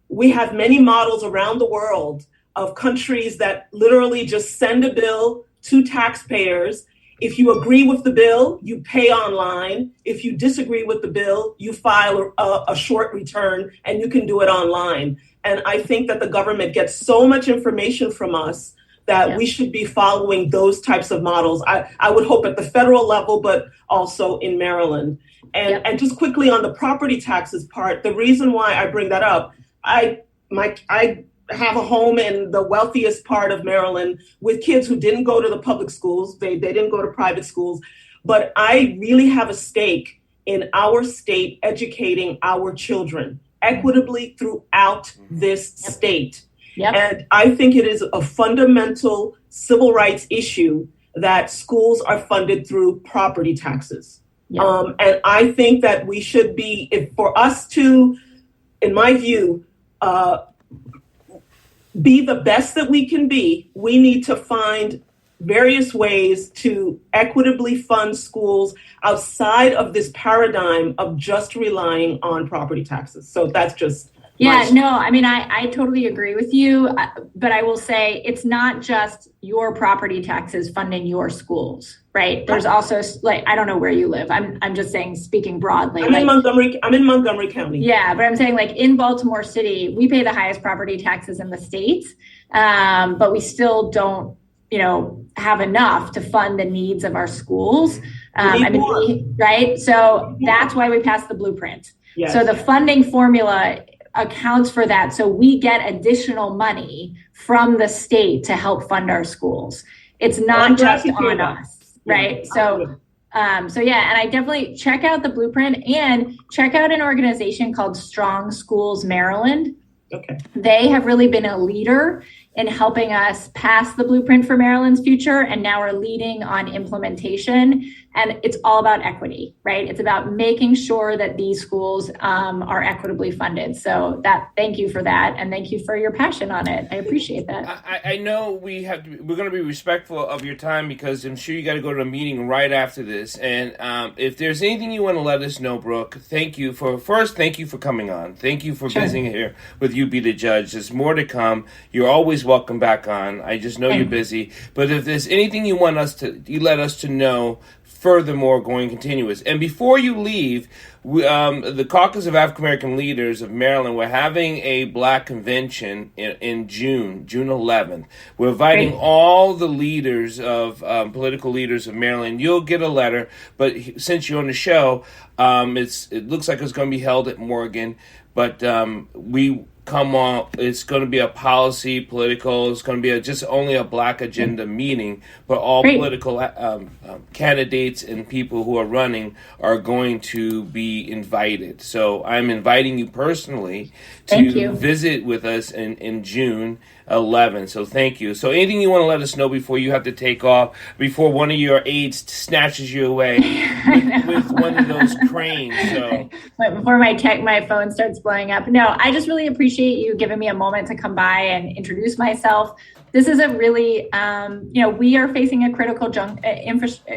we have many models around the world of countries that literally just send a bill to taxpayers. If you agree with the bill, you pay online. If you disagree with the bill, you file a short return, and you can do it online. And I think that the government gets so much information from us that we should be following those types of models. I would hope at the federal level, but also in Maryland. And just quickly on the property taxes part, the reason why I bring that up, I have a home in the wealthiest part of Maryland with kids who didn't go to the public schools. They didn't go to private schools. But I really have a stake in our state educating our children equitably throughout this state. And I think it is a fundamental civil rights issue that schools are funded through property taxes. And I think that we should be, for us to, in my view, be the best that we can be, we need to find various ways to equitably fund schools outside of this paradigm of just relying on property taxes. So that's just I totally agree with you, but I will say it's not just your property taxes funding your schools, right? There's also, like, I don't know where you live. I'm just saying, speaking broadly. I'm in Montgomery County. Yeah, but I'm saying, like, in Baltimore City, we pay the highest property taxes in the state, but we still don't, have enough to fund the needs of our schools. Right? So that's why we passed the blueprint. Yes. So the funding formula accounts for that. So we get additional money from the state to help fund our schools. It's not just on us, right? So and I definitely check out the blueprint and check out an organization called Strong Schools Maryland. Okay. They have really been a leader in helping us pass the blueprint for Maryland's future, and now are leading on implementation. And it's all about equity, right? It's about making sure that these schools are equitably funded. So thank you for that, and thank you for your passion on it. I appreciate that. I know we're going to be respectful of your time, because I'm sure you got to go to a meeting right after this. And if there's anything you want to let us know, Brooke, thank you for coming on. Thank you for visiting here with You Be the Judge. There's more to come. You're always welcome back on. I just know you're busy. But if there's anything you want you let us to know, furthermore, going continuous. And before you leave, the Caucus of African American Leaders of Maryland, we're having a Black convention in June 11th. We're inviting all the leaders of political leaders of Maryland. You'll get a letter, but since you're on the show, it looks like it's going to be held at Morgan. But come on, it's going to be a political, it's going to be just only a Black agenda meeting, but all political candidates and people who are running are going to be invited. So I'm inviting you personally to visit with us in June 11th. So thank you. So anything you want to let us know before you have to take off, before one of your aides snatches you away with one of those cranes. So before my phone starts blowing up. No, I just really appreciate you giving me a moment to come by and introduce myself. This is a really, we are facing a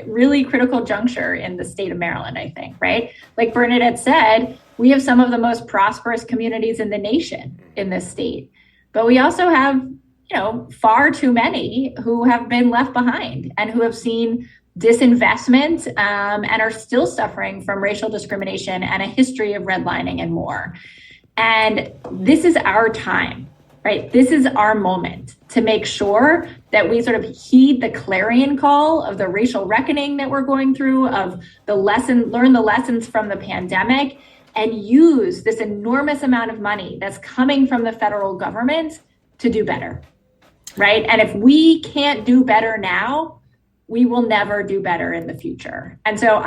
really critical juncture in the state of Maryland, I think, right? Like Bernadette said, we have some of the most prosperous communities in the nation in this state. But we also have, far too many who have been left behind and who have seen disinvestment and are still suffering from racial discrimination and a history of redlining and more. And this is our time, right? This is our moment to make sure that we sort of heed the clarion call of the racial reckoning that we're going through, of learn the lessons from the pandemic, and use this enormous amount of money that's coming from the federal government to do better, right? And if we can't do better now, we will never do better in the future. And so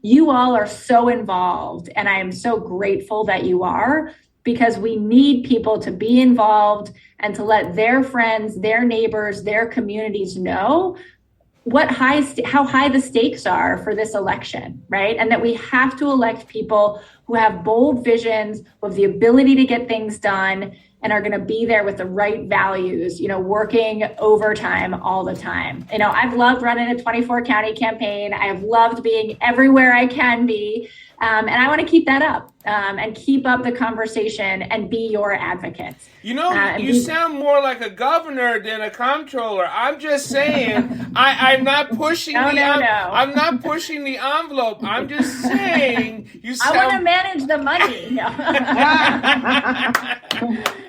you all are so involved, and I am so grateful that you are, because we need people to be involved and to let their friends, their neighbors, their communities know how high the stakes are for this election, right? And that we have to elect people who have bold visions, who have the ability to get things done, and are going to be there with the right values, working overtime all the time. I've loved running a 24 county campaign. I have loved being everywhere I can be. And I want to keep that up and keep up the conversation and be your advocate. You sound more like a governor than a comptroller. I'm just saying, I'm not pushing I'm not pushing the envelope. I'm just saying you sound. I want to manage the money.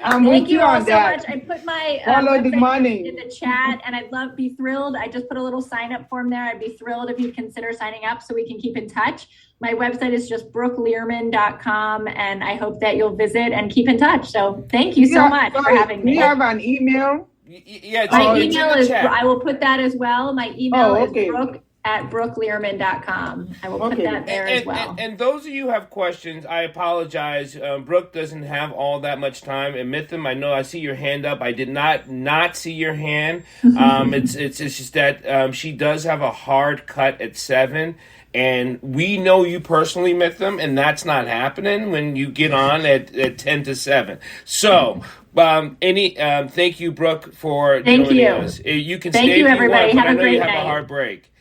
Thank you all so much. I put my follow the money in the chat, and I'd be thrilled. I just put a little sign up form there. I'd be thrilled if you'd consider signing up so we can keep in touch. My website is just brookelierman.com, and I hope that you'll visit and keep in touch. So thank you so much for having me. Do you have an email? Yeah, my email is, I will put that as well. My email is brooke@brookelierman.com. I will put that there as well. And those of you who have questions, I apologize. Brooke doesn't have all that much time. Admit them. I know I see your hand up. I did not see your hand. It's just that she does have a hard cut at 7. And we know you personally, Mitham, and that's not happening when you get on at 10 to 7. So, thank you, Brooke, for joining us. You can stay if you want, but I know you have a hard break.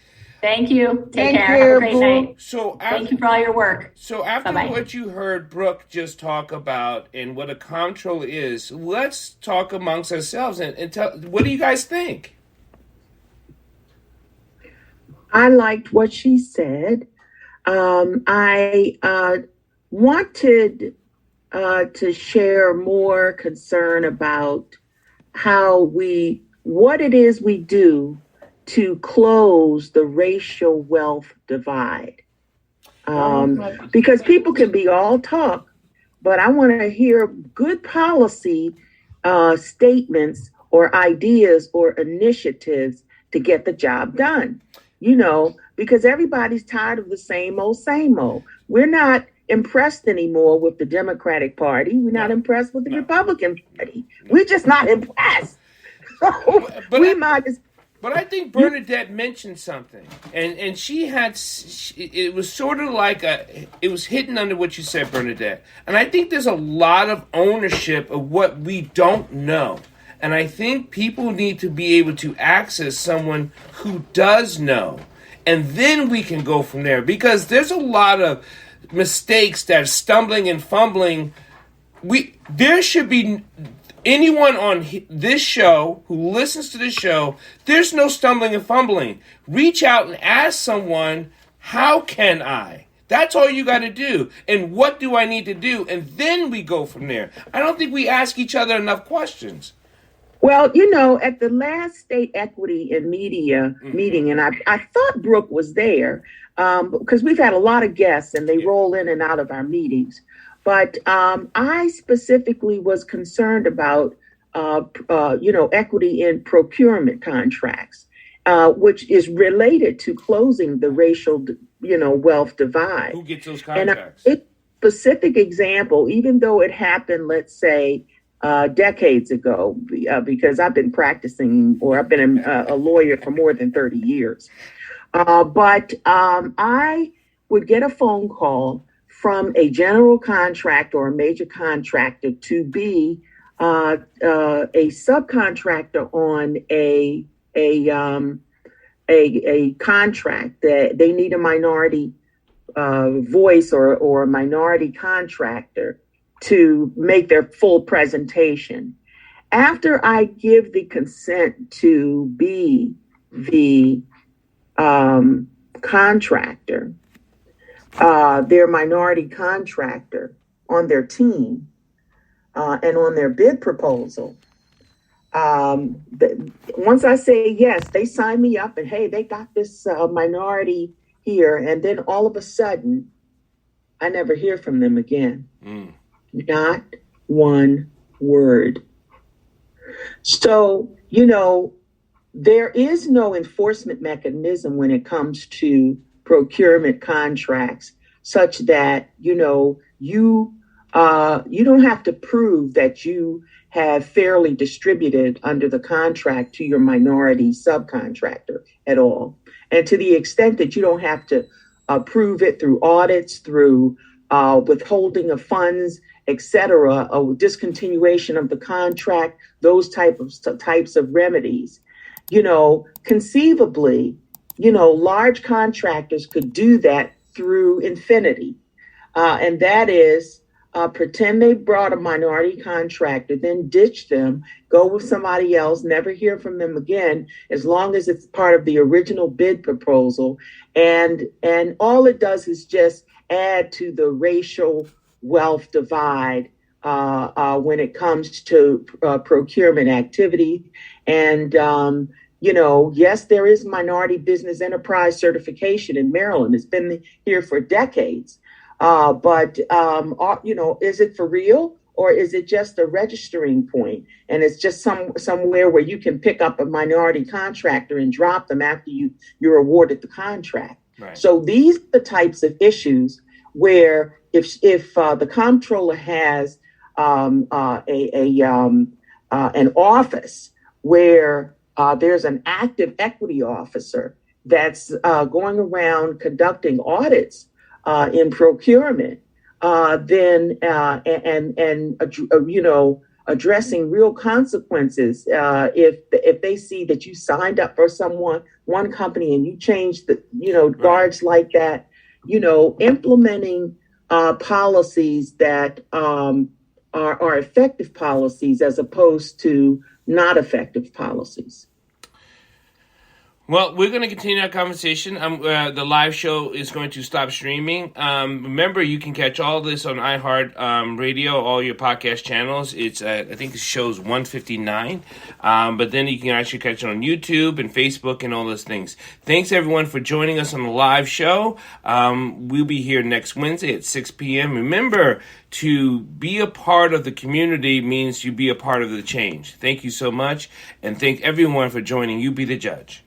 Thank you. Take care. Have a great night. Thank you for all your work. So after what you heard Brooke just talk about and what a comptroller is, let's talk amongst ourselves and tell, what do you guys think? I liked what she said. I wanted to share more concern about what it is we do to close the racial wealth divide. Because people can be all talk, but I want to hear good policy statements or ideas or initiatives to get the job done. Because everybody's tired of the same old. We're not impressed anymore with the Democratic Party. We're not impressed with the Republican Party. We're just not impressed. But I think Bernadette mentioned something, and it was sort of like it was hidden under what you said, Bernadette. And I think there's a lot of ownership of what we don't know. And I think people need to be able to access someone who does know. And then we can go from there. Because there's a lot of mistakes that are stumbling and fumbling. There should be anyone on this show who listens to this show, there's no stumbling and fumbling. Reach out and ask someone, how can I? That's all you got to do. And what do I need to do? And then we go from there. I don't think we ask each other enough questions. Well, at the last State Equity and Media meeting, and I thought Brooke was there because we've had a lot of guests and they roll in and out of our meetings. But I specifically was concerned about, equity in procurement contracts, which is related to closing the racial, wealth divide. Who gets those contracts? And a specific example, even though it happened, let's say, decades ago, because I've been practicing, or I've been a lawyer for more than 30 years. But I would get a phone call from a general contractor or a major contractor to be a subcontractor on a contract that they need a minority voice or a minority contractor to make their full presentation. After I give the consent to be the contractor, their minority contractor on their team and on their bid proposal, once I say yes, they sign me up and, hey, they got this minority here. And then all of a sudden, I never hear from them again. Not one word. So, there is no enforcement mechanism when it comes to procurement contracts such that, you you don't have to prove that you have fairly distributed under the contract to your minority subcontractor at all. And to the extent that you don't have to prove it through audits, through withholding of funds, etc., or discontinuation of the contract, those types of remedies, conceivably, large contractors could do that through infinity. And that is pretend they brought a minority contractor, then ditch them, go with somebody else, never hear from them again, as long as it's part of the original bid proposal. And all it does is just add to the racial wealth divide when it comes to procurement activity. And, yes, there is minority business enterprise certification in Maryland. It's been here for decades. But is it for real, or is it just a registering point? And it's just somewhere where you can pick up a minority contractor and drop them after you're awarded the contract. Right. So these are the types of issues where if the comptroller has an office where there's an active equity officer that's going around conducting audits in procurement, then addressing real consequences. If they see that you signed up for one company and you changed the guards like that, implementing policies that are effective policies as opposed to not effective policies. Well, we're going to continue our conversation. The live show is going to stop streaming. Remember, you can catch all this on iHeart Radio, all your podcast channels. It's I think it shows 159. But then you can actually catch it on YouTube and Facebook and all those things. Thanks, everyone, for joining us on the live show. We'll be here next Wednesday at 6 p.m. Remember, to be a part of the community means you be a part of the change. Thank you so much, and thank everyone for joining. You be the judge.